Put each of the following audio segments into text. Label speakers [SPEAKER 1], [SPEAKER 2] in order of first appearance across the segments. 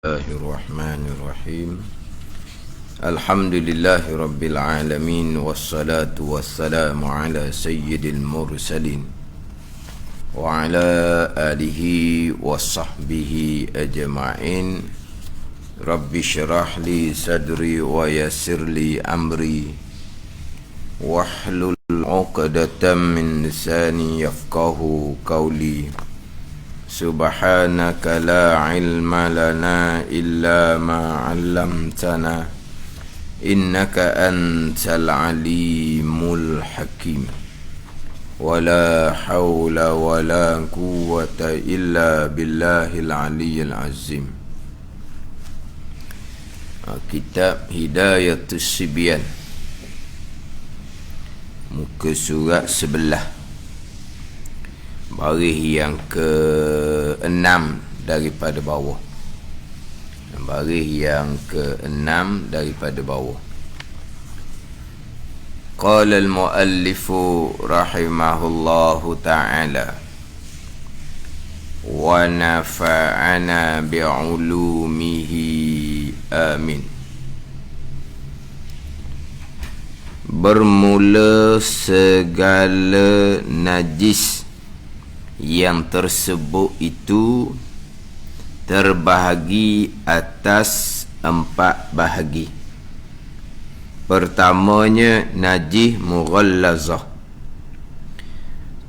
[SPEAKER 1] Bismillahirrahmanirrahim. Alhamdulillahi rabbil alamin, wassalatu wassalamu ala sayyidil mursalin wa ala alihi wa sahbihi ajma'in. Rabbi syrah li sadri wa yassir li amri wahlul 'uqdatam min lisani yafqahu qawli. Subhanaka la ilma lana illa ma 'allamtana innaka antal alimul hakim. Wala hawla wala quwwata illa billahil aliyyil azim. Kitab Hidayatus Sibyan, muka surat 11, baris yang ke-6 daripada bawah. Baris yang ke-6 daripada bawah. Qala al-muallifu rahimahullahu ta'ala wa nafa'ana bi'ulumihi amin. Bermula segala najis yang tersebut itu terbahagi atas 4 bahagi. Pertamanya najis mughallazah,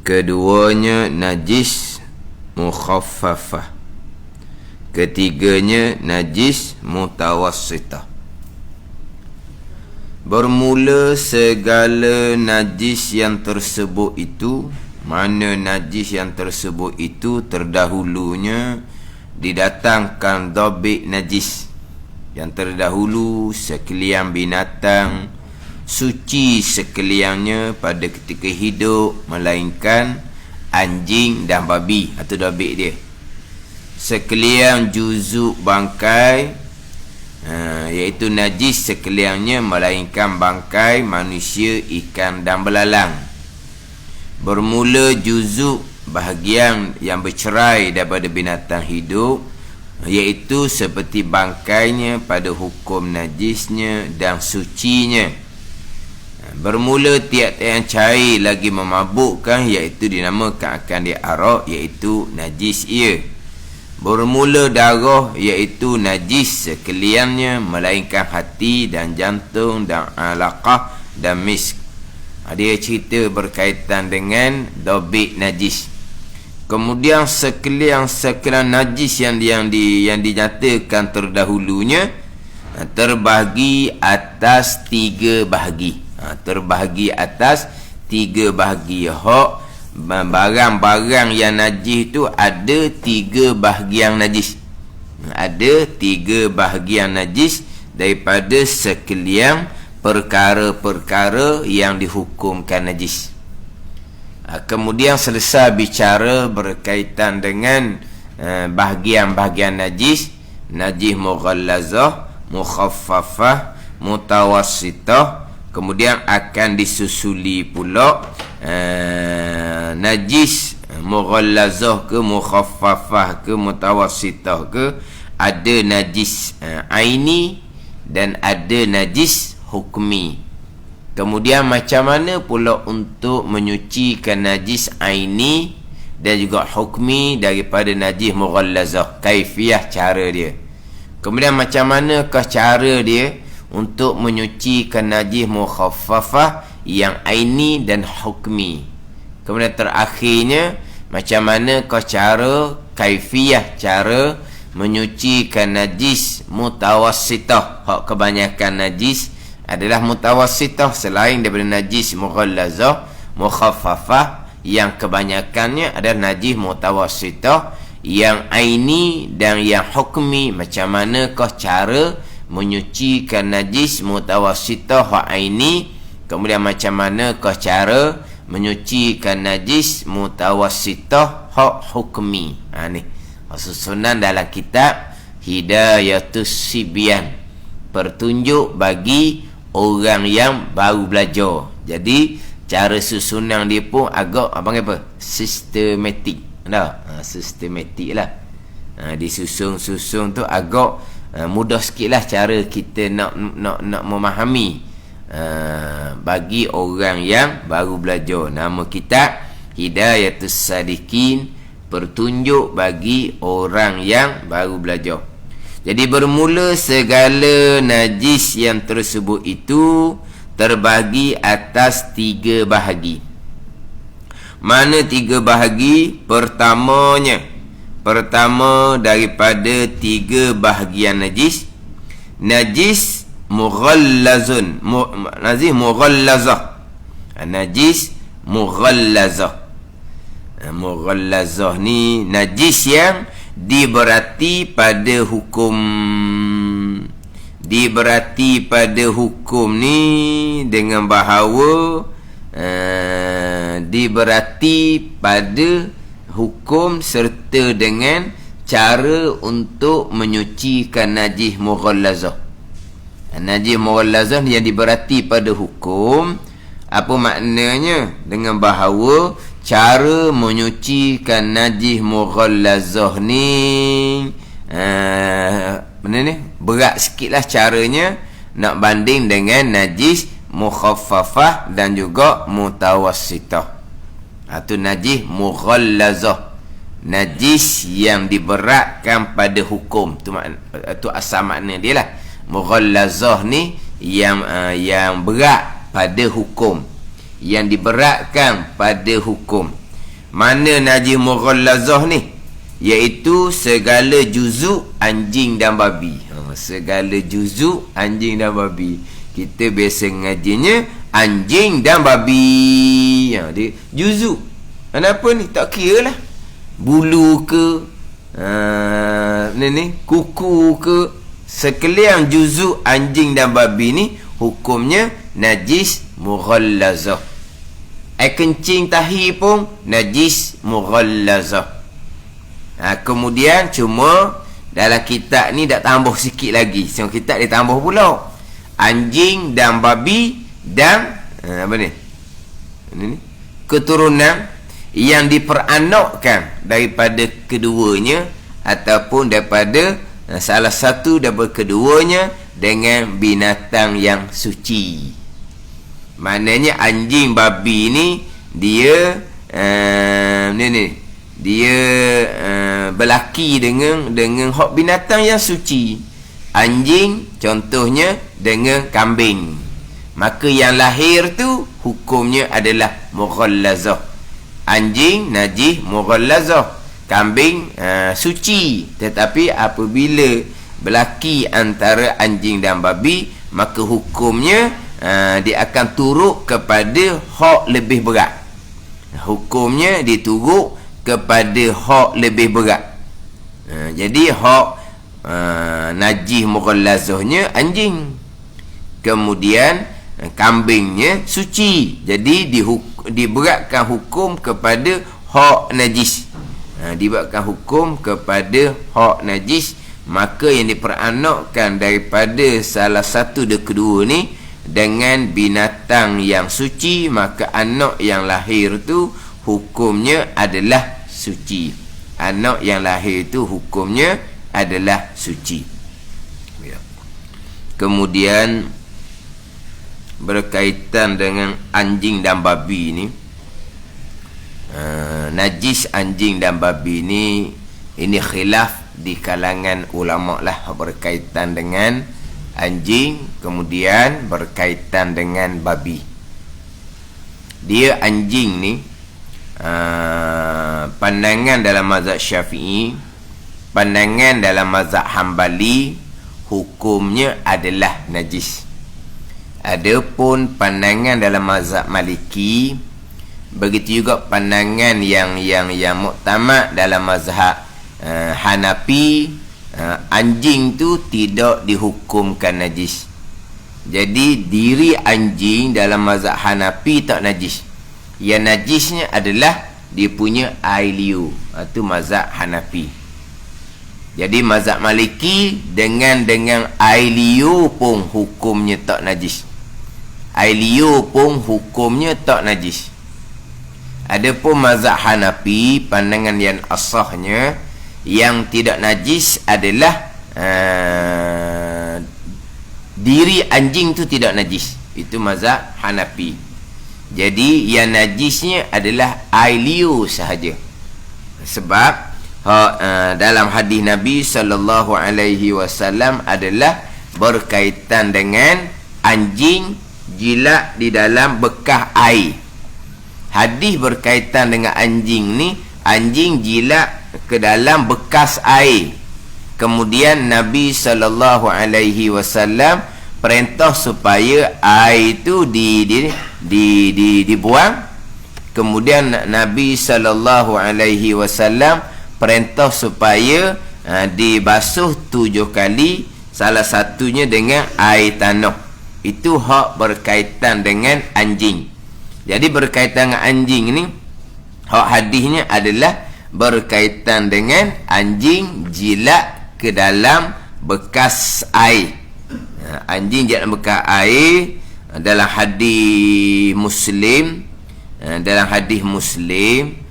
[SPEAKER 1] keduanya najis mukhaffafah, ketiganya najis mutawassitah. Bermula segala najis yang tersebut itu, mana najis yang tersebut itu terdahulunya didatangkan dhabit najis. Yang terdahulu sekalian binatang suci sekaliannya pada ketika hidup, melainkan anjing dan babi, atau dhabit dia. Sekalian juzuk bangkai, iaitu najis sekaliannya, melainkan bangkai manusia, ikan dan belalang. Bermula juzuk bahagian yang bercerai daripada binatang hidup, iaitu seperti bangkainya pada hukum najisnya dan sucinya. Bermula tiap-tiap yang cair lagi memabukkan, iaitu dinamakan akan dia arak, iaitu najis ia. Bermula darah, iaitu najis sekaliannya, melainkan hati dan jantung dan alaqah dan misk. Dia cerita berkaitan dengan dhabit najis. Kemudian sekalian najis yang dinyatakan terdahulunya terbahagi atas 3 bahagi. Terbahagi atas 3 bahagi. Barang-barang yang najis itu ada 3 bahagian najis. Ada 3 bahagian najis daripada sekalian perkara-perkara yang dihukumkan najis. Kemudian selesai bicara berkaitan dengan bahagian-bahagian najis, najis mughallazah, mukhaffafah, mutawassitah. Kemudian akan disusuli pula najis mughallazah ke, mukhaffafah ke, mutawassitah ke, ada najis aini dan ada najis hukmi. Kemudian macam mana pula untuk menyucikan najis aini dan juga hukmi daripada najis mughallazah, kaifiah cara dia. Kemudian macam manakah cara dia untuk menyucikan najis mukhaffafah yang aini dan hukmi. Kemudian terakhirnya macam manakah cara, kaifiah cara menyucikan najis mutawassitah. Hak kebanyakan najis adalah mutawassitah selain daripada najis mughallazah, mukhaffafah, yang kebanyakannya adalah najis mutawassitah, yang aini dan yang hukmi. Macam manakah cara menyucikan najis mutawassitah wa aini, kemudian macam manakah cara menyucikan najis mutawassitah hak hukmi. Ni susunan dalam kitab Hidayatus Sibyan, petunjuk bagi orang yang baru belajar. Jadi cara susunan dia pun agak apa sistematik. Sistematik lah. Disusun-susun tu agak mudah sikitlah cara kita nak memahami bagi orang yang baru belajar. Nama kitab Hidayatus Sadiqin, petunjuk bagi orang yang baru belajar. Jadi bermula segala najis yang tersebut itu terbagi atas 3 bahagi. Mana 3 bahagi? Pertama daripada 3 bahagian najis, najis mughallazun, najis mughallazah. Najis mughallazah. Mughallazah ni najis yang diberati pada hukum. Diberati pada hukum ni dengan bahawa diberati pada hukum serta dengan cara untuk menyucikan najis mughallazah. Najis mughallazah yang diberati pada hukum. Apa maknanya? Dengan bahawa cara menyucikan najis mughallazah ni mana ni? Berat sikitlah caranya nak banding dengan najis mukhaffafah dan juga mutawassitah. Itu najis mughallazah, najis yang diberatkan pada hukum. Itu asal makna dia lah. Mughallazah ni yang berat pada hukum, yang diberatkan pada hukum. Mana najis mughallazah ni? Iaitu segala juzuk anjing dan babi. Segala juzuk anjing dan babi. Kita biasa ngajinya anjing dan babi. Dia juzuk. Kenapa ni? Tak kira lah. Bulu ke, kuku ke, sekalian juzuk anjing dan babi ni hukumnya najis mughallazah. Air kencing tahi pun najis mughallazah. Kemudian cuma dalam kitab ni dah tambah sikit lagi. So kitab dia tambah pula anjing dan babi dan apa ni? Ini keturunan yang diperanakkan daripada keduanya ataupun daripada salah satu daripada keduanya dengan binatang yang suci. Maknanya anjing babi ni dia dia berlaki dengan hak binatang yang suci. Anjing contohnya dengan kambing, maka yang lahir tu hukumnya adalah mughallazah. Anjing najis mughallazah, kambing suci. Tetapi apabila berlaki antara anjing dan babi, maka hukumnya dia akan turut kepada hak lebih berat. Hukumnya diturut kepada hak lebih berat. Jadi hak najis mughallazahnya anjing, kemudian kambingnya suci. Jadi diberatkan hukum kepada hak najis. Diberatkan hukum kepada hak najis. Maka yang diperanakkan daripada salah satu dan kedua ni dengan binatang yang suci, maka anak yang lahir tu hukumnya adalah suci. Anak yang lahir tu hukumnya adalah suci. Kemudian berkaitan dengan anjing dan babi ni, najis anjing dan babi ni, ini khilaf di kalangan ulama lah berkaitan dengan anjing, kemudian berkaitan dengan babi. Dia anjing ni pandangan dalam mazhab Syafi'i, pandangan dalam mazhab Hambali, hukumnya adalah najis. Adapun pandangan dalam mazhab Maliki, begitu juga pandangan yang muktamad dalam mazhab Hanafi, anjing tu tidak dihukumkan najis. Jadi diri anjing dalam mazhab Hanafi tak najis. Yang najisnya adalah dia punya air liur. Itu mazhab Hanafi. Jadi mazhab Maliki dengan air liur pun hukumnya tak najis. Air liur pun hukumnya tak najis. Adapun mazhab Hanafi, pandangan yang asahnya, yang tidak najis adalah diri anjing tu tidak najis. Itu mazhab Hanafi. Jadi yang najisnya adalah air liur sahaja. Sebab dalam hadis Nabi sallallahu alaihi wasallam adalah berkaitan dengan anjing jilat di dalam bekas air. Hadis berkaitan dengan anjing ni, anjing jilat ke dalam bekas air. Kemudian Nabi sallallahu alaihi wasallam perintah supaya air itu dibuang. Kemudian Nabi sallallahu alaihi wasallam perintah supaya dibasuh 7 kali, salah satunya dengan air tanah. Itu hak berkaitan dengan anjing. Jadi berkaitan dengan anjing ni, hak hadisnya adalah berkaitan dengan anjing jilat ke dalam bekas air. Anjing jilat bekas air dalam hadis Muslim,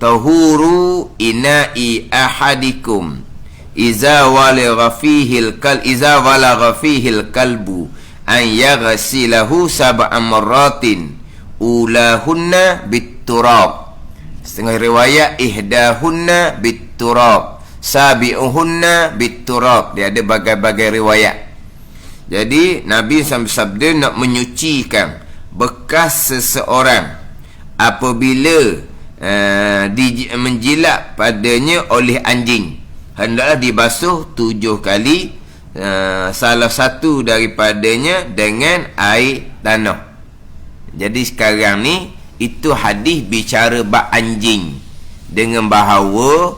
[SPEAKER 1] tahuru ina'i ahadikum iza walagha fihi al-kalbu an yaghsilahu sab'a marratin ulahunna bit-turab. Setengah riwayat ihdahunna bit-turab, sabi'uhunna bit-turab. Dia ada bagai-bagai riwayat. Jadi Nabi sabda nak menyucikan bekas seseorang apabila menjilat padanya oleh anjing, hendaklah dibasuh 7 kali, salah satu daripadanya dengan air tanah. Jadi sekarang ni itu hadis bicara bab anjing, dengan bahawa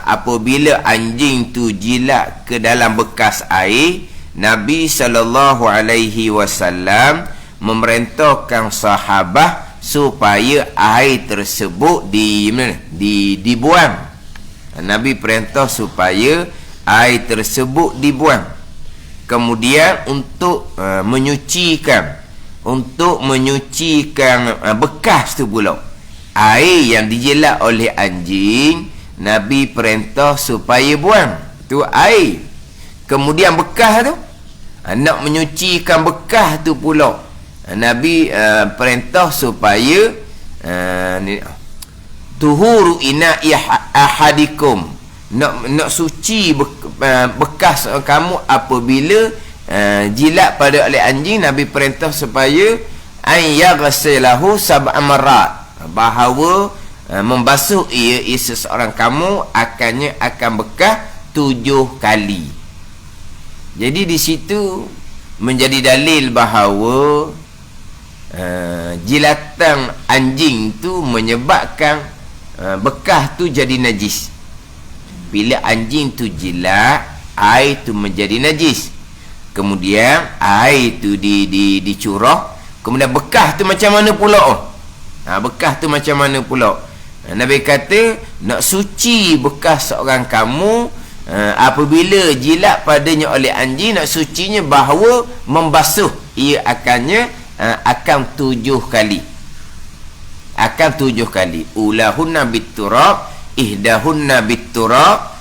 [SPEAKER 1] apabila anjing tu jilat ke dalam bekas air, Nabi sallallahu alaihi wasallam memerintahkan sahabat supaya air tersebut dibuang. Nabi perintah supaya air tersebut dibuang. Kemudian untuk menyucikan bekas tu pula, air yang dijilat oleh anjing, Nabi perintah supaya buang tu air. Kemudian bekas tu, nak menyucikan bekas tu pula, Nabi perintah supaya tuhuru ina'i ahadikum, nak suci bekas kamu apabila jilat pada oleh anjing. Nabi perintah supaya an yaghsilahu sab'a marrat, bahawa membasuh ia seseorang kamu akan bekas 7 kali. Jadi di situ menjadi dalil bahawa jilatan anjing tu menyebabkan bekas tu jadi najis. Bila anjing tu jilat, air tu menjadi najis. Kemudian air tu dicurah, kemudian bekas tu macam mana pula? Bekas tu macam mana pula? Nabi kata nak suci bekas seorang kamu apabila jilat padanya oleh anjing, nak sucinya bahawa membasuh ia akan 7 kali. Ulahunna bit-turab, ihdahunna bit-turab.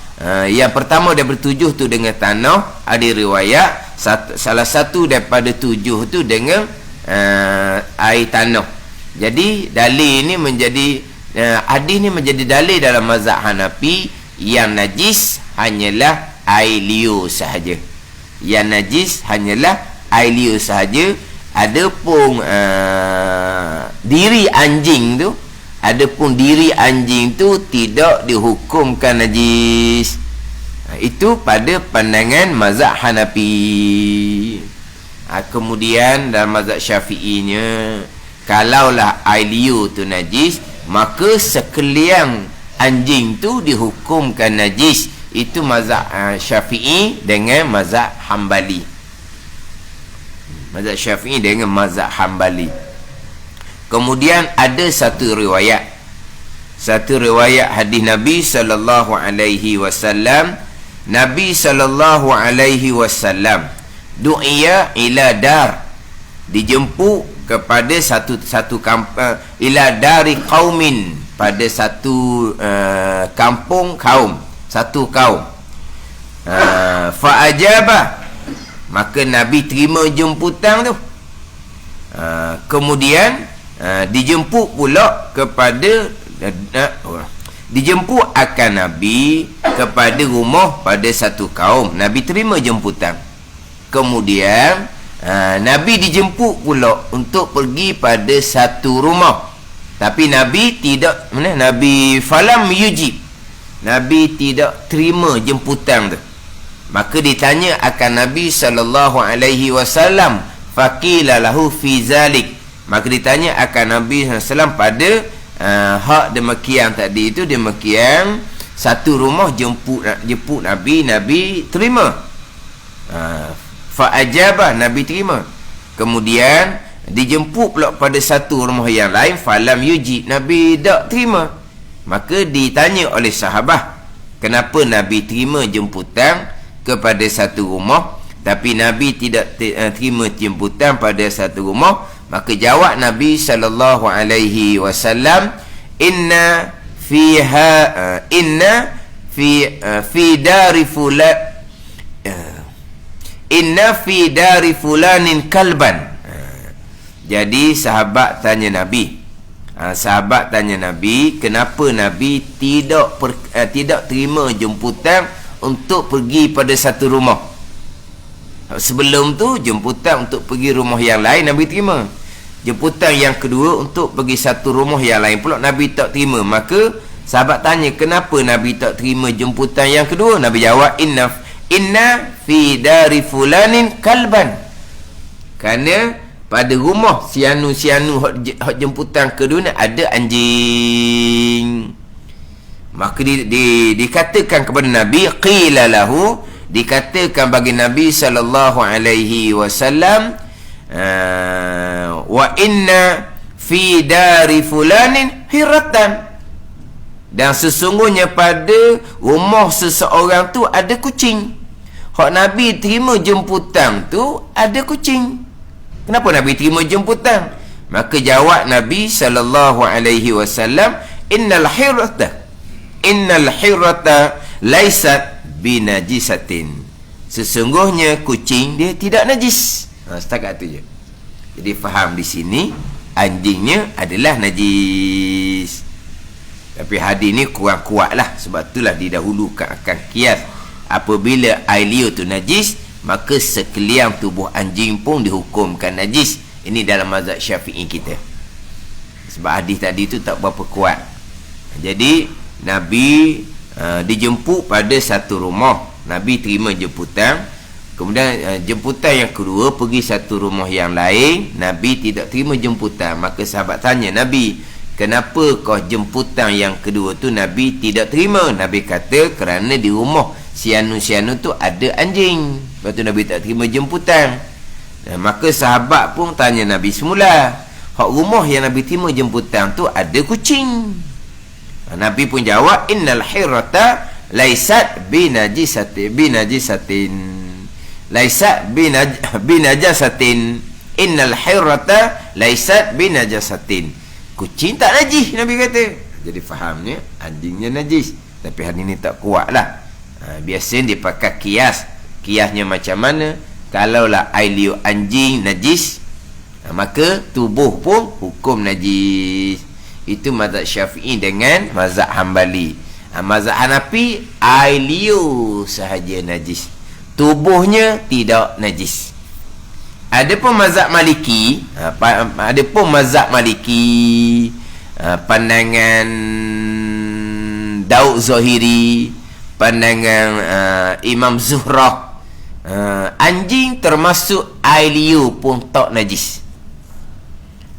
[SPEAKER 1] Yang pertama daripada 7 tu dengan tanah, ada riwayat salah satu daripada 7 tu dengan air tanah. Jadi dalil ni menjadi hadis ni menjadi dalil dalam mazhab Hanafi, yang najis hanyalah air liur sahaja. Yang najis hanyalah air liur sahaja. Adapun diri anjing tu tidak dihukumkan najis. Itu pada pandangan mazhab Hanafi. Kemudian dalam mazhab Syafi'inya, kalaulah air liur tu najis, maka sekalian anjing tu dihukumkan najis. Itu mazhab Syafi'i dengan mazhab Hambali. Mazhab Syafi'i dengan mazhab Hambali. Kemudian ada satu riwayat hadis Nabi sallallahu alaihi wasallam. Nabi sallallahu alaihi wasallam du'iya ila dar, dijemput kepada satu kampung, ila dari qaumin, pada satu kampung kaum, satu kaum. Fa'ajabah, maka Nabi terima jemputan tu. Kemudian dijemput pula kepada dijemput akan Nabi kepada rumah pada satu kaum. Nabi terima jemputan. Kemudian Nabi dijemput pula untuk pergi pada satu rumah, tapi Nabi tidak, Nabi falam yujib, Nabi tidak terima jemputan tu. Maka ditanya akan Nabi SAW, faqila lahu fi zalik, maka ditanya akan Nabi SAW pada hak demikian tadi itu, demikian satu rumah jemput Nabi, Nabi terima. Fa'ajabah, Nabi terima. Kemudian dijemput pula pada satu rumah yang lain, falam yujib, Nabi tak terima. Maka ditanya oleh sahabat, kenapa Nabi terima jemputan kepada satu rumah tapi Nabi tidak terima jemputan pada satu rumah? Maka jawab Nabi SAW, inna fi dari fulan, inna fi dari fulanin kalban. Jadi sahabat tanya Nabi, kenapa Nabi tidak terima jemputan untuk pergi pada satu rumah? Sebelum tu jemputan untuk pergi rumah yang lain Nabi terima. Jemputan yang kedua untuk pergi satu rumah yang lain pula Nabi tak terima. Maka sahabat tanya, kenapa Nabi tak terima jemputan yang kedua? Nabi jawab, inna fi dari fulanin kalban, kerana pada rumah sianu hak jemputan kedua ni ada anjing. Maka dikatakan kepada Nabi, qila lahu, dikatakan bagi Nabi SAW, wa inna fi dari fulanin hiratan, dan sesungguhnya pada rumah seseorang tu ada kucing. Hak Nabi terima jemputan tu ada kucing. Kenapa Nabi terima jemputan? Maka jawab Nabi SAW, innal hirata laisat binajisatin, sesungguhnya kucing dia tidak najis. Setakat tu je. Jadi faham di sini anjingnya adalah najis. Tapi hadis ni kurang kuat lah, sebab itulah didahulukan akan kias. Apabila air liur tu najis, maka sekalian tubuh anjing pun dihukumkan najis. Ini dalam mazhab Syafi'i kita, sebab hadis tadi tu tak berapa kuat. Jadi Nabi dijemput pada satu rumah, Nabi terima jemputan. Kemudian jemputan yang kedua pergi satu rumah yang lain, Nabi tidak terima jemputan. Maka sahabat tanya Nabi, kenapa kau jemputan yang kedua tu Nabi tidak terima? Nabi kata, kerana di rumah sianu tu ada anjing. Lepas tu Nabi tak terima jemputan. Maka sahabat pun tanya Nabi semula, hak rumah yang Nabi terima jemputan tu ada kucing. Nabi pun jawab, innal hirata laisat binajisatin, laisat binajasatin, innal hirata laisat binajasatin, kucing tak najis, Nabi kata. Jadi fahamnya anjingnya najis. Tapi hari ni tak kuat lah. Biasanya dia pakai kias. Kiasnya macam mana? Kalaulah air liur anjing najis, maka tubuh pun hukum najis. Itu mazhab Syafi'i dengan mazhab Hambali. Mazhab Hanafi, air liur sahaja najis, tubuhnya tidak najis. Adapun mazhab Maliki, pandangan Daud Zahiri, pandangan Imam Zuhrah, anjing termasuk air liur pun tak najis.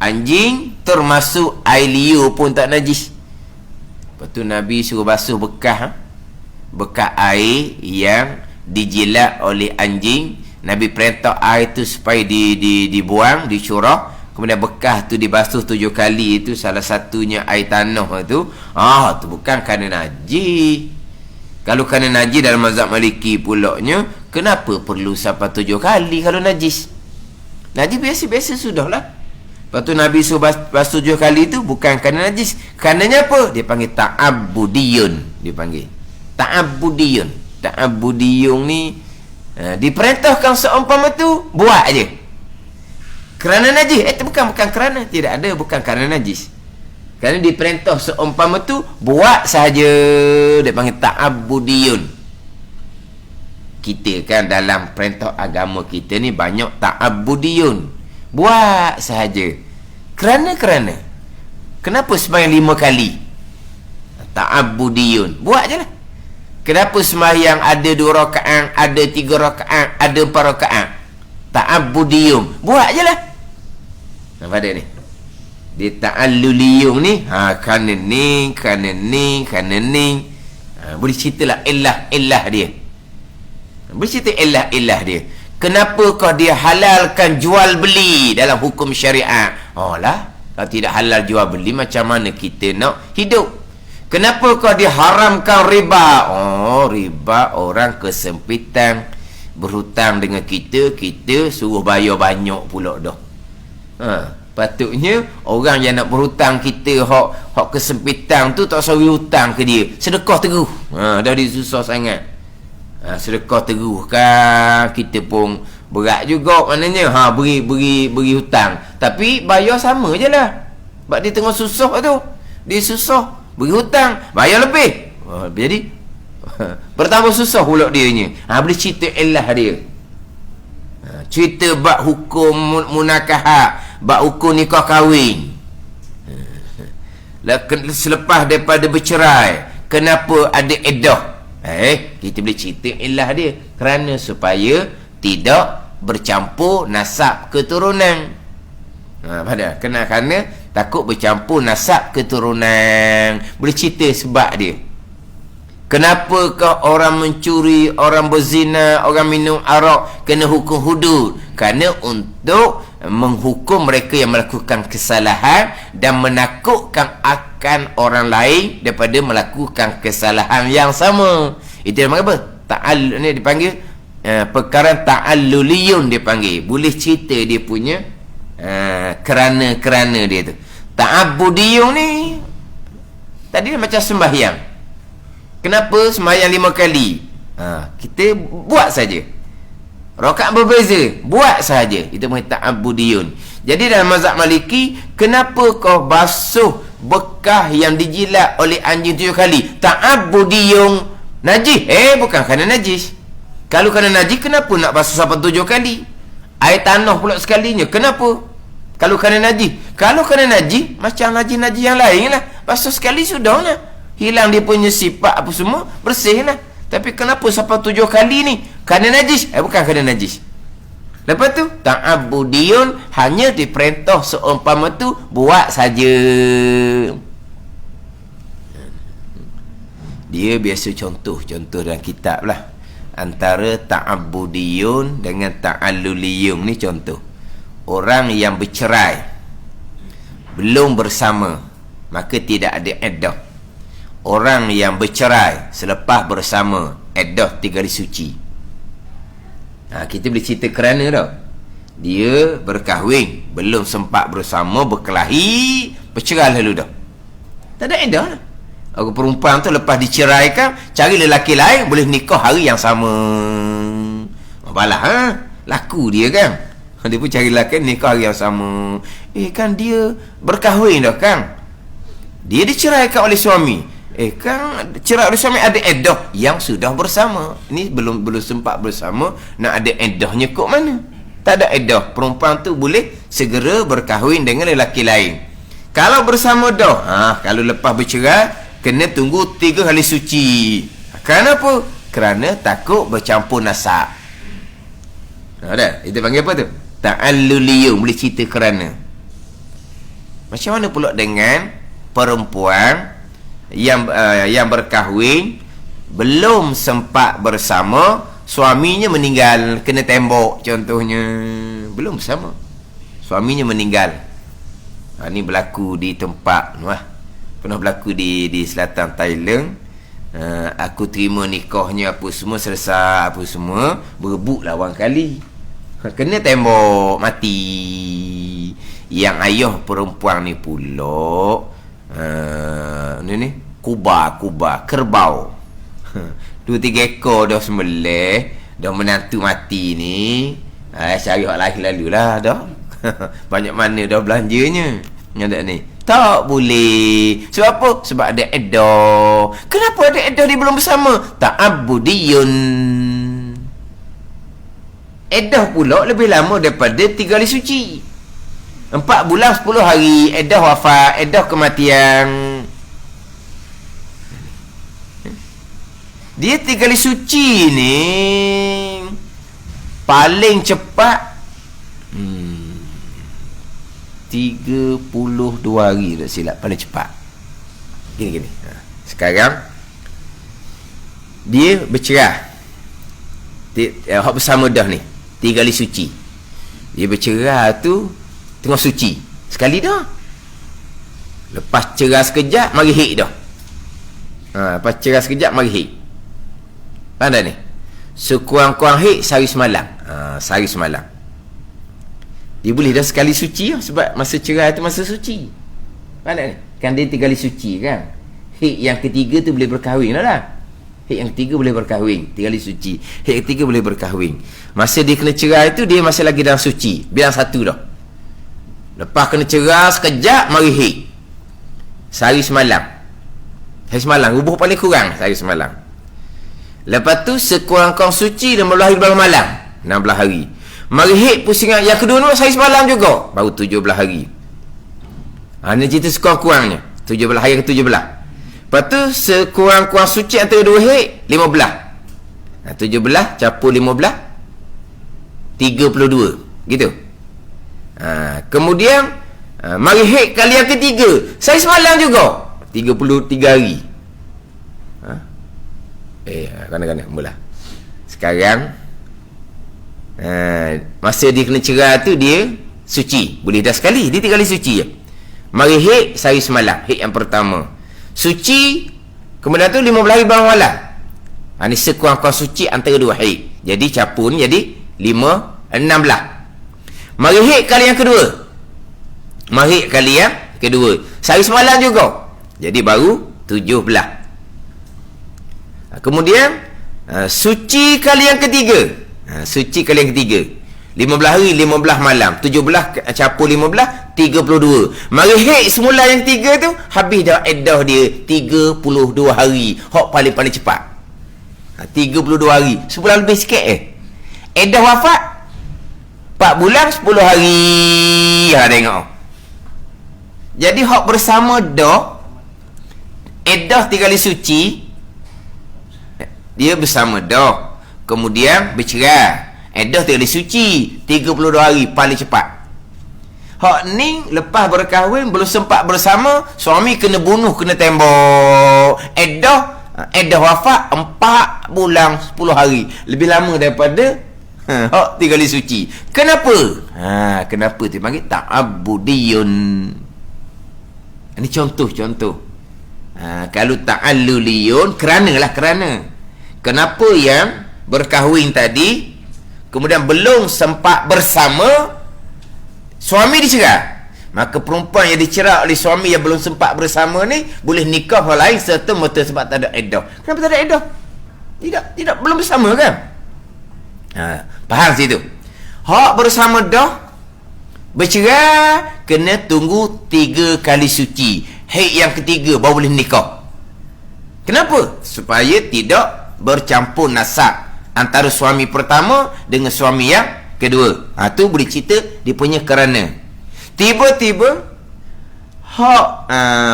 [SPEAKER 1] Anjing termasuk air liur pun tak najis. Lepas tu Nabi suruh basuh bekas air yang dijilat oleh anjing. Nabi perintah air tu supaya dibuang, dicurah. Kemudian bekas tu dibasuh 7 kali. Itu salah satunya air tanah tu. Tu bukan kerana najis. Kalau kerana najis dalam mazhab Maliki pulaknya, kenapa perlu sampai 7 kali kalau najis? Najis biasa-biasa sudahlah. Lepas tu Nabi suruh basuh 7 kali tu bukan kerana najis. Karenanya apa? Dia panggil ta'abbudiyun. Dia panggil ta'abbudiyun. Ta'abbudiyun ni diperintahkan seumpama tu buat aje. Kerana najis. Bukan kerana. Tidak ada. Bukan kerana najis. Kerana diperintah seumpama tu buat sahaja. Dia panggil ta'abbudiyun. Kita kan dalam perintah agama kita ni banyak ta'abbudiyun. Buat sahaja. Kerana. Kenapa sembahyang 5 kali? Ta'abbudiyun. Buat je lah. Kenapa sembahyang ada 2 rakaat, ada 3 rakaat, ada 4 rakaat? Ta'abbudiyun. Buat je lah. Nampak ada ni? Dia ta'alluliyun ni. Kerana ni. Boleh ceritalah illah dia. Boleh cerita illah dia. Kenapa kau dia halalkan jual beli dalam hukum syariat? Kalau tidak halal jual beli, macam mana kita nak hidup? Kenapa kau dia haramkan riba? Riba orang kesempitan, berhutang dengan kita suruh bayar banyak pula dah. Patutnya orang yang nak berhutang kita hak kesempitan tu tak suruh hutang ke dia. Sedekah terus. Dah dia susah sangat. Sedekah terus kan, kita pun berat juga maknanya beri hutang, tapi bayar sama je lah. Sebab dia tengah susah tu, dia susah beri hutang, bayar lebih. Jadi bertambah susah pula dia nya. Boleh cerita illah dia. Cerita bab hukum munakahah, bab hukum nikah kahwin. Selepas daripada bercerai, kenapa ada iddah? Kita boleh cerita illah dia. Kerana supaya tidak bercampur nasab keturunan. Kerana takut bercampur nasab keturunan. Boleh cerita sebab dia. Kenapakah orang mencuri, orang berzina, orang minum arak kena hukum hudud? Kerana untuk menghukum mereka yang melakukan kesalahan dan menakutkan akan orang lain daripada melakukan kesalahan yang sama. Itu namanya apa? Ni dipanggil perkara ta'alluliyun dia panggil. Boleh cerita dia punya kerana dia tu. Ta'abbudiyun ni tadi macam sembahyang. Kenapa sembahyang 5 kali? Kita buat saja. Rakaat berbeza, buat sahaja. Itu panggil ta'abbudiyun. Jadi dalam mazhab Maliki, kenapa kau basuh bekah yang dijilat oleh anjing 7 kali? Ta'abbudiyun. Najis? Bukan kerana najis. Kalau kerana najis, kenapa nak basuh sampai 7 kali? Air tanah pula sekalinya. Kenapa? Kalau kerana najis. Kalau kerana najis, macam najis-najis yang lain lah. Basuh sekali sudah lah. Hilang dia punya sifat apa semua, bersih lah. Tapi kenapa sampai 7 kali ni? Kerana najis? Bukan kerana najis. Lepas tu, ta'abbudiyun hanya diperintah seumpama tu, buat saja. Dia biasa contoh dalam kitab lah. Antara ta'abbudiyun dengan ta'alluliyun ni contoh. Orang yang bercerai, belum bersama, maka tidak ada iddah. Orang yang bercerai selepas bersama, iddah 3 hari suci. Kita boleh cerita kerana dah. Dia berkahwin, belum sempat bersama, berkelahi, bercerai lalu dah. Tak ada iddah lah. Orang perempuan tu lepas diceraikan, cari lelaki lain, boleh nikah hari yang sama. Balah laku dia kan. Dia pun cari lelaki, nikah hari yang sama. Kan dia berkahwin dah kan. Dia diceraikan oleh suami. Kan cerai oleh suami, ada iddah yang sudah bersama. Ini belum sempat bersama, nak ada iddahnya kok mana? Tak ada iddah. Perempuan tu boleh segera berkahwin dengan lelaki lain. Kalau bersama dah, kalau lepas bercerai, kena tunggu 3 hari suci. Kenapa? Kerana takut bercampur nasab. Dah, itu panggil apa tu? Ta'alluliyun. Boleh cerita kerana. Macam mana pula dengan perempuan yang berkahwin, belum sempat bersama, suaminya meninggal, kena tembok contohnya, belum bersama, suaminya meninggal. Ini berlaku di tempat pernah berlaku di selatan Thailand. Aku terima nikahnya apa semua, selesai apa semua, berebut lawan kali, kena tembok, mati. yang ayah perempuan ni pula ni kuba kerbau 2-3 ekor dah sembelih, dah menantu mati ni. Cari hak lagi lalu lah dah. Banyak mana dah belanjanya yang ni. Tak boleh. Sebab apa? Sebab ada edah. Kenapa ada edah dia belum bersama? Ta'abudiyun. Edah pula lebih lama daripada 3 hari suci. 4 bulan 10 hari edah wafat, edah kematian. Dia 3 kali suci ni paling cepat 32 hari tak silap, paling cepat. Gini. Sekarang dia bercerah. Hak bersama dah ni 3 kali suci. Dia bercerah tu tengah suci sekali dah. Lepas cerah sekejap mari hik dah. Lepas cerah sekejap mari hik. Faham tak ni? Sekurang-kurang hik sehari semalam. Sehari semalam. Dia boleh dah sekali suci lah, sebab masa cerah tu masa suci. Faham tak ni? Kan dia 3 kali suci kan. Hik yang ketiga tu boleh berkahwin lah. Hik yang ketiga boleh berkahwin. 3 kali suci. Hik ketiga boleh berkahwin. Masa dia kena cerah itu, dia masih lagi dalam suci. Bilang 1 dah. Lepas kena cerah sekejap mari hik. Sehari semalam. Sehari semalam. Rubuh paling kurang sehari semalam. Lepas tu sekurang-kurang suci 16 hari bulan malam. 16 hari. Mari hik pusingan yang kedua tu sehari semalam juga. Baru 17 hari. Ini cerita sekurang-kurangnya. 17 hari ke 17. Lepas tu sekurang-kurang suci antara 2 hik 15. 17 capur 15 32. Gitu. Kemudian mari hik kali yang ketiga sehari semalam juga 33 hari. Kena mula. Sekarang masa dia kena cerah tu dia suci. Boleh dah sekali. Dia 3 kali suci je. Mari hik sehari semalam. Hik yang pertama suci. Kemudian tu 15 hari bawang malam. Ini sekurang-kurang suci antara 2 hik. Jadi capun jadi 16. Mari hik kali yang kedua. Mari hik kali yang kedua sehari semalam juga. Jadi baru 17. Kemudian suci kali yang ketiga. Suci kali yang ketiga 15 hari 15 malam 17 capur 15 32. Mari hik semula yang 3 tu habis dah edah dia 32 hari. Hak paling cepat 32 hari. Sebulan lebih sikit edah wafat 4 bulan 10 hari. Tengok. Jadi hak bersama dah edah 3 kali suci. Dia bersama dah. Kemudian bercerai. Edah 3 kali suci 32 hari paling cepat. Hak ni lepas berkahwin belum sempat bersama, suami kena bunuh, kena tembak. Edah wafat 4 bulan 10 hari. Lebih lama daripada hak 3 kali suci. Kenapa? Kenapa dia panggil ta'abudiyun. Ini contoh. Kalau ta'alluliyun kerana. Kenapa yang berkahwin tadi kemudian belum sempat bersama, suami dicerai, maka perempuan yang dicerai oleh suami yang belum sempat bersama ni boleh nikah orang lain serta-merta sebab tak ada edah. Kenapa tak ada edah? Tidak belum bersama kan? Faham situ? Hak bersama dah bercerai kena tunggu 3 kali suci. Haid yang ketiga baru boleh nikah. Kenapa? Supaya tidak bercampur nasab antara suami pertama dengan suami yang kedua. Tu boleh cerita dia punya kerana. Tiba-tiba hak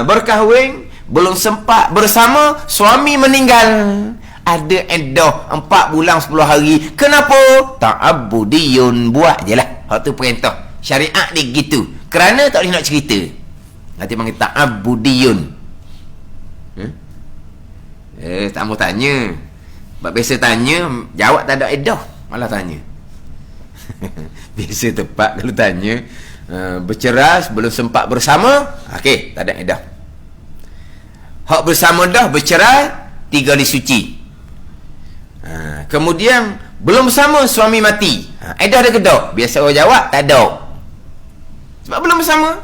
[SPEAKER 1] berkahwin belum sempat bersama, suami meninggal, ada edah 4 bulan 10 hari. Kenapa? Ta'abudiyun. Buat je lah. Hak tu perintah syariat dia gitu. Kerana tak boleh nak cerita. Nanti panggil ta'abudiyun. Tak mau tanya. Sebab biasa tanya, jawab tak ada edah, malah tanya. Biasa tepat kalau tanya, bercerai belum sempat bersama, okey, tak ada edah. Hak bersama dah bercerai 3 kali suci. Kemudian belum bersama, suami mati, edah ada ke tak? Biasa orang jawab tak ada. Sebab belum bersama.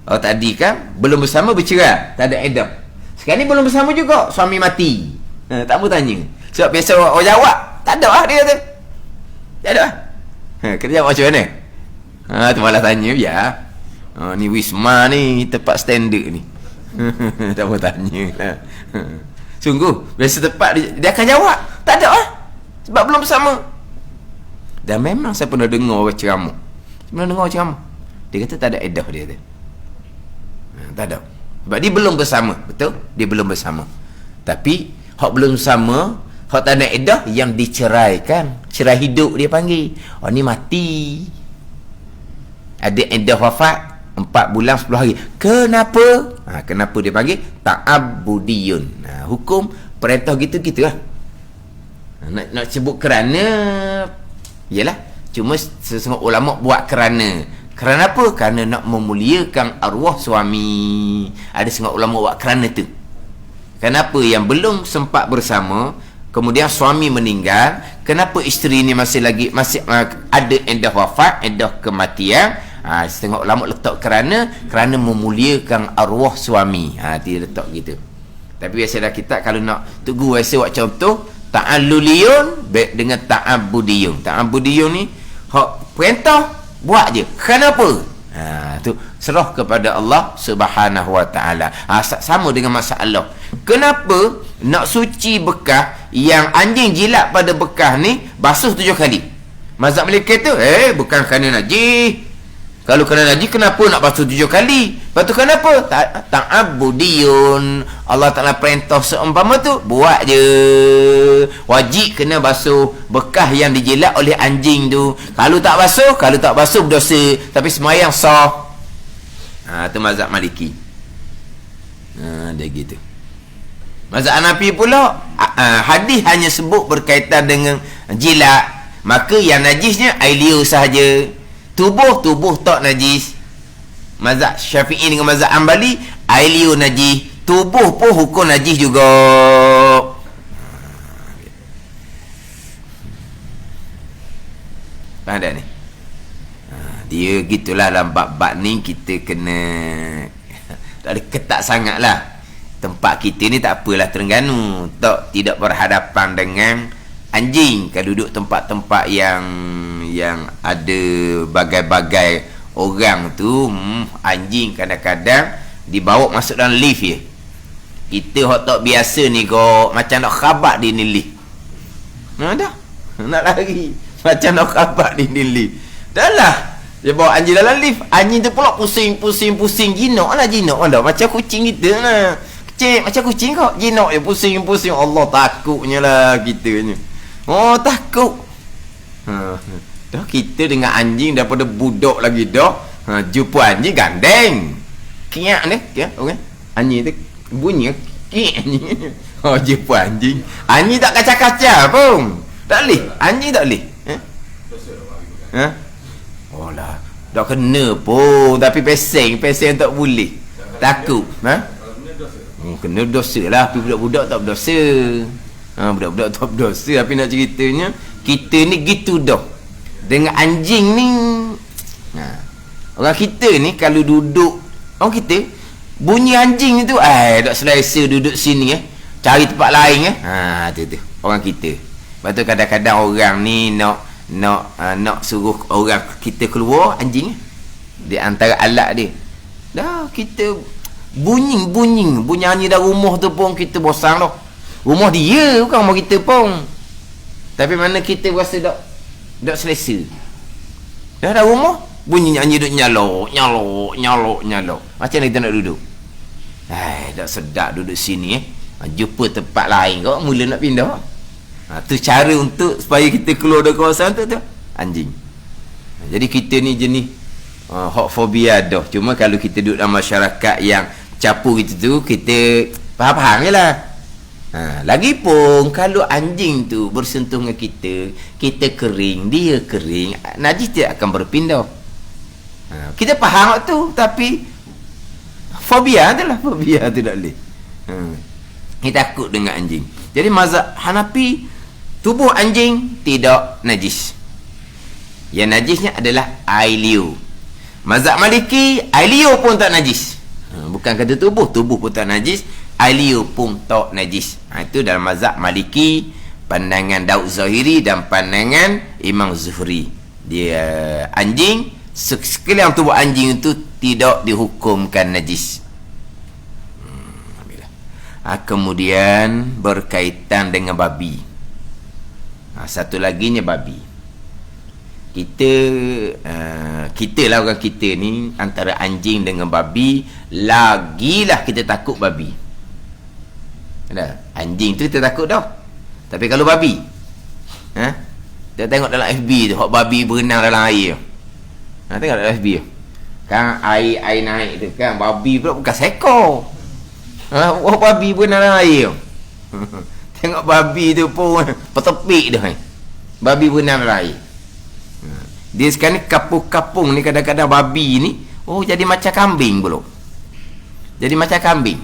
[SPEAKER 1] Oh, tadi kan belum bersama bercerai, tak ada iddah. Sekarang ni belum bersama juga, suami mati. Tak apa tanya. Sebab biasa orang jawab, tak ada lah dia kata. Tak ada lah. Kena jawab macam mana? Tu malah tanya, ya. Ni Wisma ni, tempat standard ni. Tak apa tanya lah. Sungguh, biasa tepat dia akan jawab, tak ada lah. Sebab belum bersama. Dan memang saya pernah dengar orang ceramah. Dia kata tak ada iddah dia kata. Tak ada. Sebab dia belum bersama. Betul? Dia belum bersama. Tapi hak belum bersama, hak tak ada iddah, yang diceraikan, cerai hidup dia panggil. Oh, ni mati, ada iddah wafat 4 bulan 10 hari. Kenapa? Kenapa dia panggil ta'abbudiyun. Hukum perintah gitu-gitu lah. Nak sebut kerana, yalah, cuma sesama ulama buat kerana apa? Kerana nak memuliakan arwah suami. Ada setengah ulama buat kerana tu. Kenapa yang belum sempat bersama, kemudian suami meninggal, kenapa isteri ni masih ada iddah wafat, iddah kematian? Setengah ulama letak kerana memuliakan arwah suami. Dia letak gitu. Tapi biasalah kita kalau nak tegur biasa buat contoh, ta'alluliyun dengan ta'abbudiyun. Ta'abbudiyun ni hak perintah buat je. Kenapa? Tu serah kepada Allah Subhanahu Wa Taala. Sama dengan masalah. Kenapa nak suci bekas yang anjing jilat pada bekas ni basuh 7 kali? Mazhab Maliki tu, bukan kerana najis. Kalau kerana najis, kenapa nak basuh 7 kali? Lepas tu kenapa? Ta'abbudiyun. Allah Ta'ala perintah seumpama tu, buat je. Wajib kena basuh bekas yang dijilat oleh anjing tu. Kalau tak basuh berdosa. Tapi semayang sah. Tu mazhab Maliki. Dia gitu. Mazhab Hanafi pula, hadis hanya sebut berkaitan dengan jilat. Maka yang najisnya air liur sahaja. Tubuh tak najis. Mazhab Syafi'i dengan mazhab Hanbali, air liur najis, tubuh pun hukum najis juga. Faham tak ni? Dia gitulah dalam bab-bab ni kita kena tak ada ketat sangat lah. Tempat kita ni tak apalah Terengganu, tidak berhadapan dengan anjing. Kalau duduk tempat-tempat yang ada bagai-bagai orang tu, anjing kadang-kadang dibawa masuk dalam lift je. Kita hot tak biasa ni kok, macam nak khabat di ni lift. Dah nak lari macam nak khabat di ni lift. Dah lah, dia bawa anjing dalam lift. Anjing tu pula pusing jinak lah, macam kucing kita lah. Kecil macam kucing kok, jinak je pusing. Allah, takutnya lah kita ni. Oh, takut. Dah kita dengan anjing daripada budak lagi dah. Jumpa anjing gandeng. Kiak ni, okay. Anjing tu bunyi kiak anjing. Jumpa anjing. Anjing tak kacau-kacau pun. Tak boleh. Anjing tak boleh. Oh lah, dah kena pun, tapi peseng tak boleh. Takut. Kena dosa lah. Tapi budak-budak tak berdosa. Budak-budak tak berdosa. Tapi nak ceritanya, kita ni gitu dah dengan anjing ni. Orang kita ni kalau duduk, orang kita bunyi anjing ni tu, tak selesa duduk sini, cari tempat lain, tu orang kita. Lepas tu kadang-kadang orang ni nak suruh orang kita keluar anjing di antara alat dia. Dah kita bunyi anjing dah rumah tu pun kita bosan dah. Rumah dia bukan rumah kita pun. Tapi mana kita rasa tak selesa. Dah rumah bunyi anjing duk nyalok. Macam mana kita nak duduk? Tak sedap duduk sini. Jumpa tempat lain kau mula nak pindah. Tu cara untuk supaya kita keluar dari kawasan tu anjing. Jadi kita ni jenis hak fobia dah. Cuma kalau kita duduk dalam masyarakat yang campur gitu tu, kita faham je lah. Lagipun kalau anjing tu bersentuh dengan kita kering, dia kering, najis tidak akan berpindah. Kita faham tu, tapi fobia adalah fobia tu tak boleh. Kita takut dengan anjing. Jadi mazhab Hanafi, tubuh anjing tidak najis. Yang najisnya adalah air liur. Mazhab Maliki, air liur pun tak najis. Bukan kata tubuh pun tak najis, air liur pun tak najis. Itu dalam mazhab Maliki, pandangan Daud Zahiri dan pandangan Imam Zuhri. Dia anjing, sekalian tubuh anjing itu tidak dihukumkan najis. Kemudian berkaitan dengan babi. Satu laginya babi. Kita lah orang kita ni, antara anjing dengan babi, lagilah kita takut babi. Anjing tu kita takut dah. Tapi kalau babi, kita tengok dalam FB tu, hok babi berenang dalam air. Tengok dalam FB tu, kan air naik tu kan, babi pula bukan seekor. Babi berenang dalam air. Tengok babi tu pun petepik dah. Babi berenang dalam air. Dia sekarang ni kapung-kapung ni, kadang-kadang babi ni jadi macam kambing pula. Jadi macam kambing,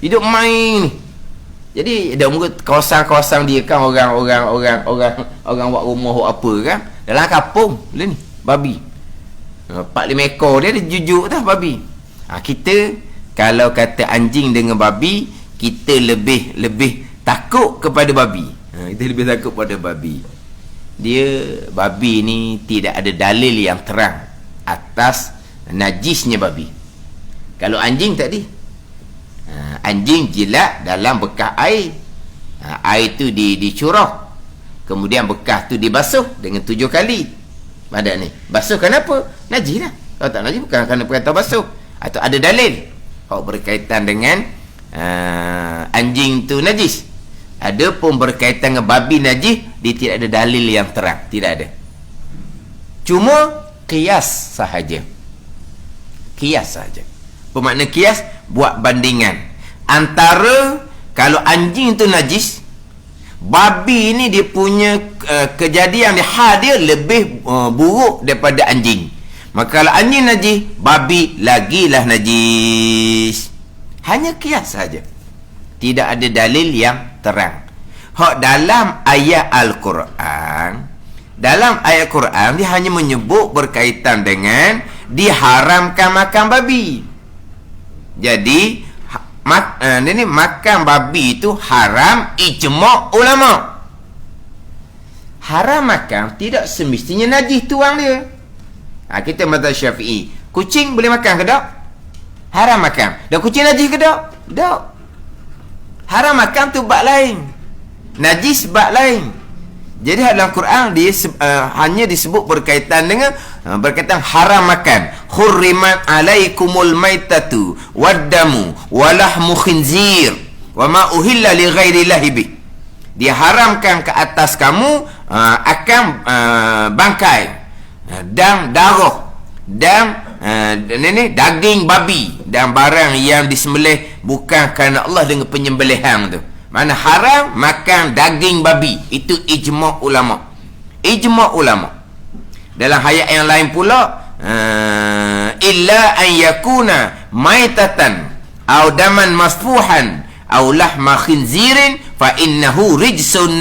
[SPEAKER 1] hidup main ni. Jadi ada kawasan-kawasan dia kan, orang buat rumah buat apa kan dalam kapung ni babi. 4-5 ekor dia jujuk dah babi. Kita kalau kata anjing dengan babi, kita lebih takut kepada babi. Kita lebih takut pada babi. Babi ni tidak ada dalil yang terang atas najisnya babi. Kalau anjing tadi, anjing jilat dalam bekas air. Air tu dicurah, kemudian bekas tu dibasuh dengan 7 kali. Pada ni basuh kenapa? Najis lah. Kalau tak najis bukan kerana perintah basuh. Atau ada dalil berkaitan dengan anjing tu najis. Ada pun berkaitan dengan babi najis, dia tidak ada dalil yang terang, tidak ada. Cuma qiyas sahaja. Qiyas sahaja. Bermakna qiyas, buat bandingan antara kalau anjing tu najis, babi ni dia punya kejadian dia lebih buruk daripada anjing. Maka kalau anjing najis, babi lagilah najis. Hanya qiyas sahaja. Tidak ada dalil yang terang. Dalam ayat Al-Quran, dia hanya menyebut berkaitan dengan diharamkan makan babi. Jadi makan babi itu haram ijma' ulama. Haram makan tidak semestinya najis tuang dia. Kita mazhab Syafi'i, kucing boleh makan ke tak? Haram makan. Dan kucing najis ke tak? Tak. Haram makan tu bab lain, najis bab lain. Jadi dalam Quran dia hanya disebut berkaitan dengan berkaitan haram makan. Hurrimat alaikumul maitatu waddamu walahmu khinzir wama uhilla li ghairillahi bih. Diharamkan ke atas kamu akan bangkai dan darah dan daging babi dan barang yang disembelih bukan kerana Allah dengan penyembelihan tu. Mana haram makan daging babi. Itu ijma' ulama. Ijma' ulama. Dalam ayat yang lain pula, illa an yakuna maitatan aw daman masfuhan aw lahma khinzirin fa innahu rijsun.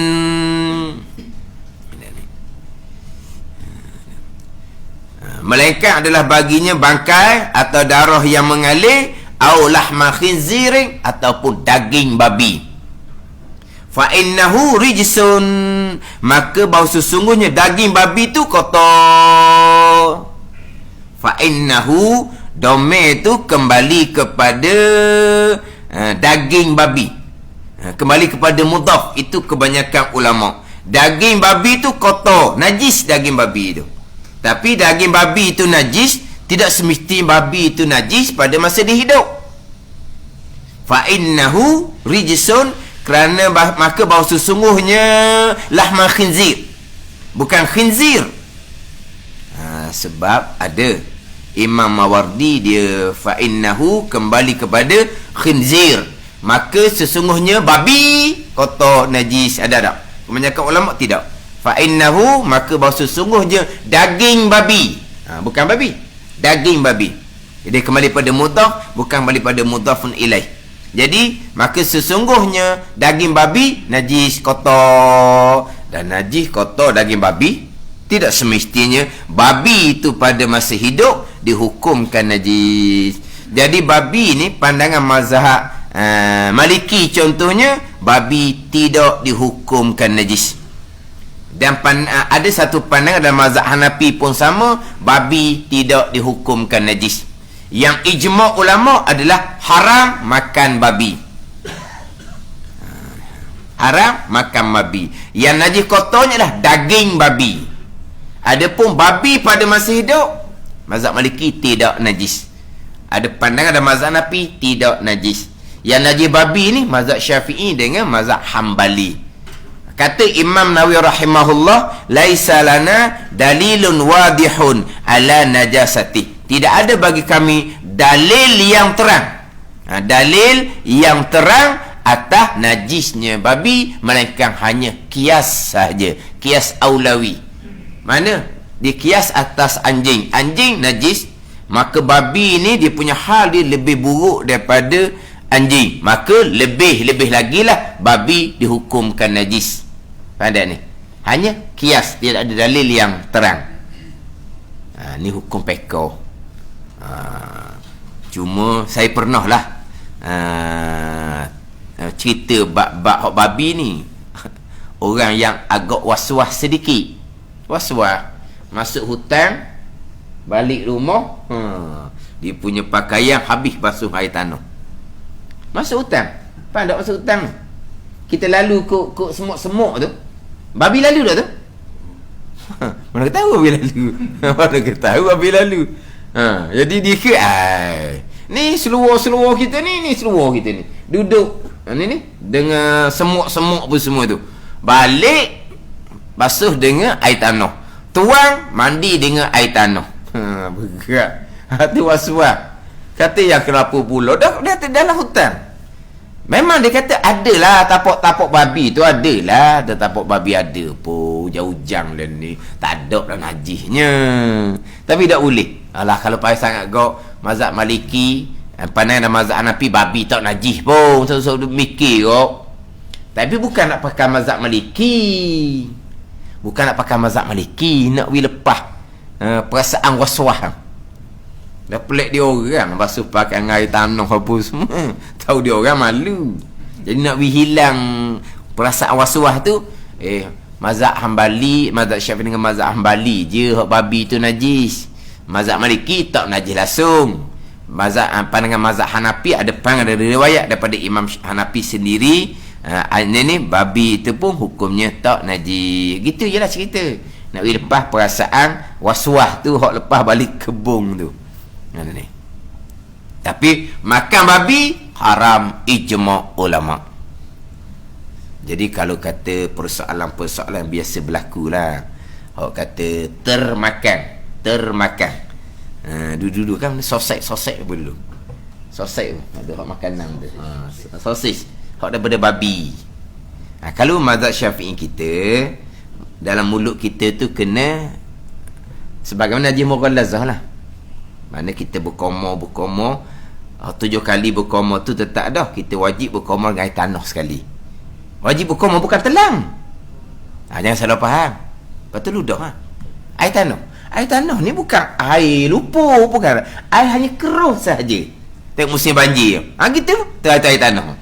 [SPEAKER 1] Melainkan adalah baginya bangkai atau darah yang mengalir, au lahma khinzirin ataupun daging babi. Fa innahu rijsun, maka bau sesungguhnya daging babi tu kotor. Fa innahu domain tu kembali kepada daging babi, kembali kepada mudhaf. Itu kebanyakan ulama. Daging babi tu kotor, najis daging babi itu. Tapi daging babi itu najis, tidak semestinya babi itu najis pada masa dia hidup. Fa innahu rijsun, kerana maka bahawa sesungguhnya lahma khinzir, bukan khinzir. Sebab ada Imam Mawardi dia fa innahu kembali kepada khinzir, maka sesungguhnya babi kotor najis. Ada tak? Kebanyakan ulama tidak. Fa innahu, maka bahawa sesungguhnya daging babi, bukan babi, daging babi. Jadi kembali pada mudhaf, bukan kembali pada mudhafun ilaih. Jadi maka sesungguhnya daging babi najis kotor, dan najis kotor daging babi Tidak semestinya babi itu pada masa hidup dihukumkan najis. Jadi babi ni pandangan mazhab Maliki contohnya, babi tidak dihukumkan najis. Dan ada satu pandangan dalam mazhab Hanafi pun sama, babi tidak dihukumkan najis. Yang ijma' ulama adalah haram makan babi. Haram makan babi. Yang najis kotornya adalah daging babi. Adapun babi pada masa hidup, mazhab Maliki tidak najis. Ada pandangan dalam mazhab Hanafi tidak najis. Yang najis babi ni mazhab Syafi'i dengan mazhab Hambali. Kata Imam Nawawi rahimahullah, laisa lana dalilun wadihun ala najasati. Tidak ada bagi kami dalil yang terang. Dalil yang terang atas najisnya babi, melainkan hanya kias saja. Kias aulawi. Mana? Dia kias atas anjing. Anjing najis, maka babi ni dia punya hal dia lebih buruk daripada anjing. Maka lebih lagi lah babi dihukumkan najis. Faham tak ni? Hanya kias, tidak ada dalil yang terang. Ni hukum peko. Cuma saya pernah lah cerita bab babi ni. Orang yang agak was-was sedikit. Was-was masuk hutan, balik rumah, dia punya pakaian habis basuh air tanah. Masuk hutan. Faham tak masuk hutan? Kita lalu kok semuk-semuk tu. Babi lalu dah tu. Mana kita tahu babi lalu? Mana kita tahu babi lalu? Jadi dia ke ni seluar kita ni seluar kita ni. Duduk ni dengan semuk-semuk pun semua tu. Balik basuh dengan air tanah. Tuang mandi dengan air tanah. Berat. Hati was-was. Kata yang kenapa pula? Dah dalam hutan. Memang dia kata adalah tapak-tapak babi tu adalah. Ada tapak babi ada pun. Hujang-hujang dan ni. Tak ada dah najisnya. Tapi tak boleh. Alah kalau payah sangat kau mazhab Maliki, pandangan mazhab Hanafi, babi tak najis pun. So mikir kau. Tapi bukan nak pakai mazhab Maliki. Bukan nak pakai mazhab Maliki. Nak lepas perasaan was-was. Dah pelik dia orang basuh pakai air tanah apa semua. Tahu dia orang malu. Jadi nak hilang perasaan was-was tu, mazhab Hambali, mazhab Syafi'i dengan mazhab Hambali je hak babi tu najis. Mazhab Maliki tak najis langsung. Mazhab pandangan mazhab Hanafi ada pandangan dari riwayat daripada Imam Hanafi sendiri, ni babi itu pun hukumnya tak najis. Gitu je lah cerita. Nak lepas perasaan was-was tu hak lepas balik kebun tu. Ni. Tapi makan babi haram ijma' ulama. Jadi kalau kata persoalan biasa berlaku lah. Orang kata termakan. Dulu kan sosek apa dulu? Sosek ada hak makanan tu. Sosis hak daripada babi. Kalau mazhab Syafi'i kita, dalam mulut kita tu kena sebagaimana najis mughallazah lah. Mana kita berkomor 7 kali berkomor tu tetap dah. Kita wajib berkomor dengan air tanah sekali. Wajib berkomor bukan telang. Jangan salah faham. Lepas tu ludah air tanah. Air tanah ni bukan air lumpur, bukan. Air hanya keruh sahaja. Tengok musim banjir. Gitu air tanah.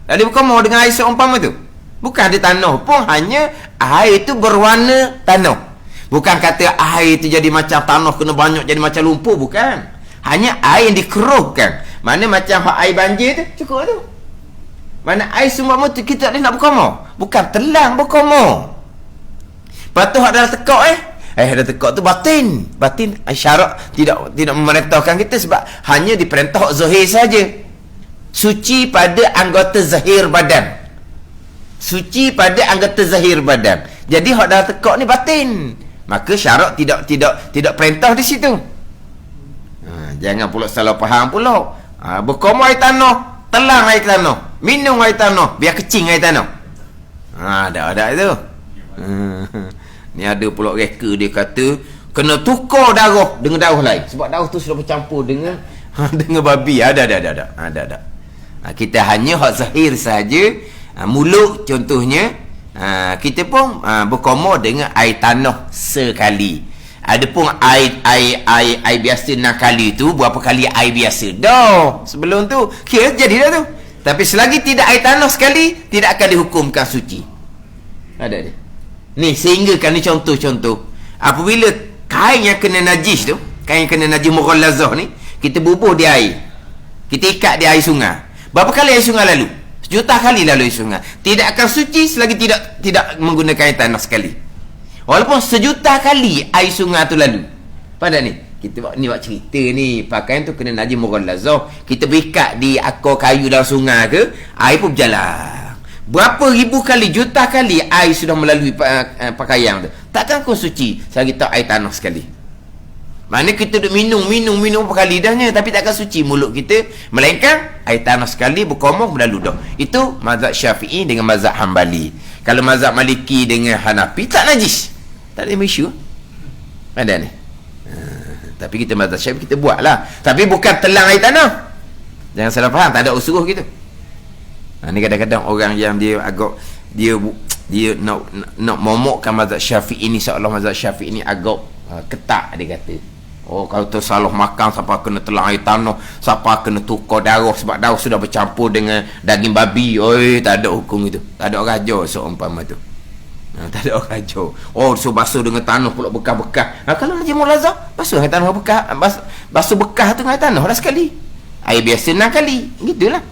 [SPEAKER 1] Lalu berkomor dengan air seumpama tu. Bukan ada tanah pun, hanya air tu berwarna tanah. Bukan kata air tu jadi macam tanah kena banyak jadi macam lumpur, bukan. Hanya air yang dikeruhkan. Mana macam air banjir tu cukup tu. Mana air semua tu kita tak nak berkomor. Bukan telang berkomor. Lepas tu hak dalam tekak dah tekak tu batin syarak tidak memerintahkan kita, sebab hanya diperintah zahir saja. Suci pada anggota zahir badan. Jadi hak dalam tekak ni batin. Maka syarak tidak perintah di situ. Jangan pula salah faham pula. Berkomor air tanah, telang air tanah, minum air tanah, biar kecing air tanah. Ada itu. Ni ada pula reka dia kata kena tukar darah dengan darah lain, sebab darah tu sudah bercampur dengan babi. Ada. Kita hanya hak zahir saja. Mulut contohnya, kita pun berkomor dengan air tanah sekali. Adapun air biasa 6 kali tu, berapa kali air biasa dah sebelum tu kira jadi dah tu. Tapi selagi tidak air tanah sekali, tidak akan dihukumkan suci. Ada dia ni, sehingga kan ni contoh-contoh apabila kain yang kena najis tu, kain yang kena najis mughallazah ni, kita bubuh di air, kita ikat di air sungai. Berapa kali air sungai lalu? Sejuta kali lalu air sungai. Tidak akan suci selagi tidak menggunakan air tanah sekali. Walaupun sejuta kali air sungai tu lalu. Pada ni, kita buat cerita ni, pakaian tu kena najis mughallazah, kita berikat di akar kayu dalam sungai ke, air pun berjalan. Berapa ribu kali, juta kali air sudah melalui pakaian tu, takkan kau suci selagi tak air tanah sekali. Mana kita duk minum berapa kali dahnya, tapi takkan suci mulut kita, melainkan air tanah sekali berkomor berlalu dah. Itu mazhab Syafi'i dengan mazhab Hambali. Kalau mazhab Maliki dengan Hanafi tak najis, tak ada isu. Ada ni. Tapi kita mazhab Syafi'i kita buatlah, tapi bukan telang air tanah. Jangan salah faham, tak ada usuruh gitu. Ni kadang-kadang orang yang dia agak dia nak momokkan mazhab Syafi'i ni, seolah mazhab Syafi'i ni agak ketat, dia kata. Oh, kalau tersalah makan siapa kena telang air tanah, siapa kena tukar darah sebab darah sudah bercampur dengan daging babi. Oi, tak ada hukum itu. Tak ada raja seumpama tu. Tak ada raja. Oh, so basuh dengan tanah pula bekas-bekas. Kalau najis mughallazah, basuh air tanah bekas, basuh bekas tu dengan air tanah dah sekali. Air biasa 6 kali. Gitulah.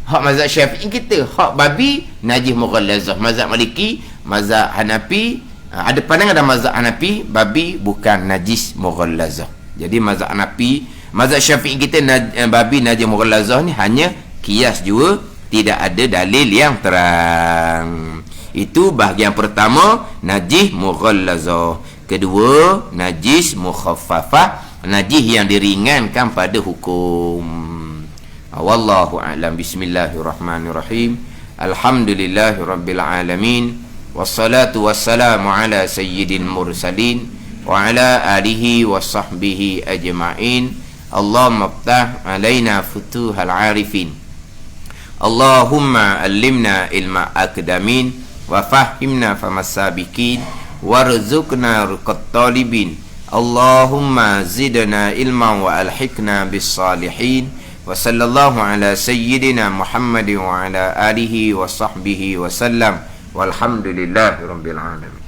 [SPEAKER 1] Hak mazhab Syafi'i kita, hak babi najis mughallazah. Mazhab Maliki, mazhab Hanafi, ada pandangan dalam mazhab Hanafi, babi bukan najis mughallazah. Jadi mazhab Hanafi, mazhab Syafi'i kita babi najis mughallazah ni hanya kias jua, tidak ada dalil yang terang. Itu bahagian pertama, najis mughallazah. Kedua, najis mukhaffafah, najis yang diringankan pada hukum. Wallahu a'lam. Bismillahirrahmanirrahim. Alhamdulillahirabbil alamin. Wassalatu wassalamu ala sayyidil mursalin wa ala alihi wa sahbihi ajma'in. Allahumma ftah alaina futuhal arifin. Allahumma allimna ilma akdamin wa fahimna famasabikin warzuqna ruqat talibin. Allahumma zidna ilman wa alhiqna bis salihin. Wa sallallahu ala sayyidina Muhammadin wa ala alihi wa sahbihi wa sallam. Walhamdulillahi rabbil alamin.